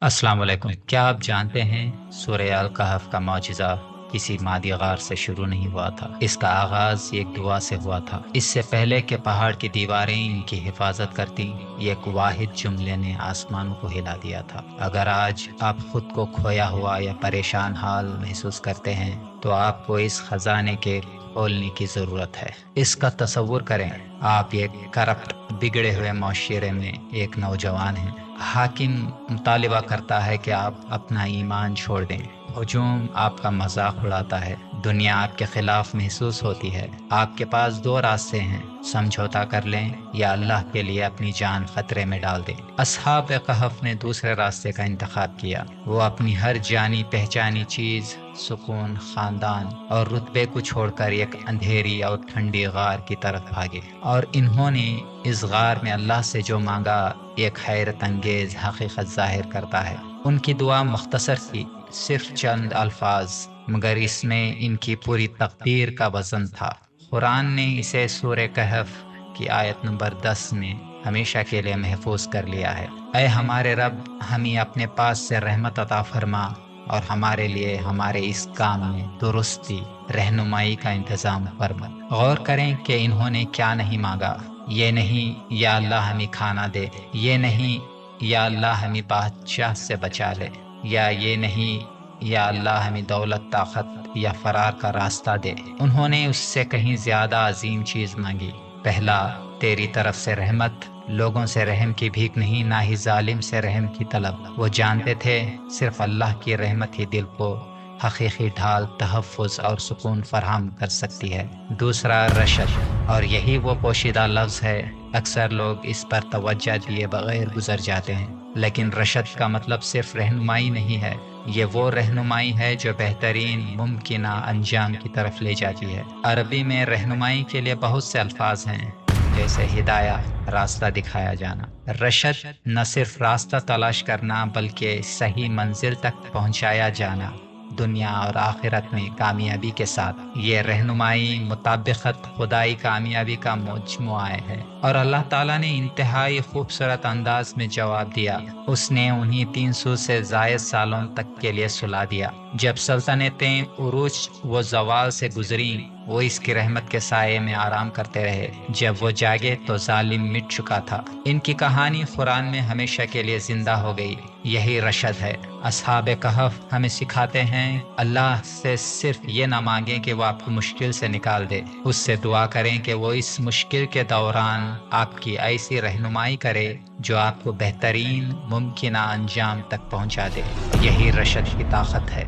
अस्सलाम वालेकुम। क्या आप जानते हैं सूरह अल कहफ का मौजज़ा किसी मादी गार से शुरू नहीं हुआ था। इसका आगाज एक दुआ से हुआ था। इससे पहले कि पहाड़ की दीवारें इनकी हिफाजत करती, एक वाहिद जुमले ने आसमानों को हिला दिया था। अगर आज आप खुद को खोया हुआ या परेशान हाल महसूस करते हैं तो आपको इस खजाने के खोलने की जरूरत है। इसका तसव्वुर करें, आप एक करप्ट बिगड़े हुए माशरे में एक नौजवान हैं। हाकिम मुतालिबा करता है कि आप अपना ईमान छोड़ दें। हुजूम आपका मजाक उड़ाता है। दुनिया आपके खिलाफ महसूस होती है। आपके पास दो रास्ते हैं, समझौता कर लें या अल्लाह के लिए अपनी जान खतरे में डाल दें। असहाब कहफ ने दूसरे रास्ते का इंतखाब किया। वो अपनी हर जानी पहचानी चीज, सुकून, खानदान और रुतबे को छोड़कर एक अंधेरी और ठंडी गार की तरफ भागे। और इन्होंने इस गार में अल्लाह से जो मांगा एक हैरत अंगेज हकीकत जाहिर करता है। उनकी दुआ मुख्तसर थी, सिर्फ चंद अल्फाज, मगर इसमें इनकी पूरी तकदीर का वजन था। कुरान ने इसे सूरह कहफ की आयत नंबर 10 में हमेशा के लिए महफूज कर लिया है। ऐ हमारे रब, हमें अपने पास से रहमत अता फरमा और हमारे लिए हमारे इस काम में दुरुस्ती, रहनुमाई का इंतजाम फरमा। गौर करें कि इन्होंने क्या नहीं मांगा। ये नहीं या अल्लाह हमें खाना दे, ये नहीं या अल्लाह हमें बादशाह से बचा ले, या ये नहीं या अल्लाह हमें दौलत, ताकत या फरार का रास्ता दे। उन्होंने उससे कहीं ज्यादा अजीम चीज मांगी। पहला, तेरी तरफ से रहमत, लोगों से रहम की भीख नहीं, ना ही जालिम से रहम की तलब। वो जानते थे सिर्फ अल्लाह की रहमत ही दिल को हकीकी ढाल, तहफ़्फ़ुज़ और सुकून फराहम कर सकती है। दूसरा, रशद, और यही वो पोशीदा लफ्ज़ है। अक्सर लोग इस पर तवज्जो दिए बगैर गुजर जाते हैं, लेकिन रशद का मतलब सिर्फ रहनुमाई नहीं है। ये वो रहनुमाई है जो बेहतरीन मुमकिना अंजाम की तरफ ले जाती है। अरबी में रहनुमाई के लिए बहुत से अल्फाज हैं, जैसे हिदाया, रास्ता दिखाया जाना। रशद न सिर्फ रास्ता तलाश करना बल्कि सही मंजिल तक पहुंचाया जाना, दुनिया और आखिरत में कामयाबी के साथ। ये रहनुमाई मुताबिकत खुदाई कामयाबी का मजमुआ है। और अल्लाह ताला ने इंतहाई खूबसूरत अंदाज में जवाब दिया। उसने उन्हीं 300 से जायद सालों तक के लिए सुला दिया। जब सल्तनतें उरूज व जवाल से गुजरी, वो इसकी रहमत के साये में आराम करते रहे। जब वो जागे तो जालिम मिट चुका था। इनकी कहानी कुरान में हमेशा के लिए जिंदा हो गई। यही रशद है। असहाब कहफ हमें सिखाते हैं, अल्लाह से सिर्फ ये ना मांगे कि वो आपको मुश्किल से निकाल दे, उससे दुआ करें कि वो इस मुश्किल के दौरान आपकी ऐसी रहनुमाई करे जो आपको बेहतरीन मुमकिना अंजाम तक पहुंचा दे। यही रशद की ताकत है।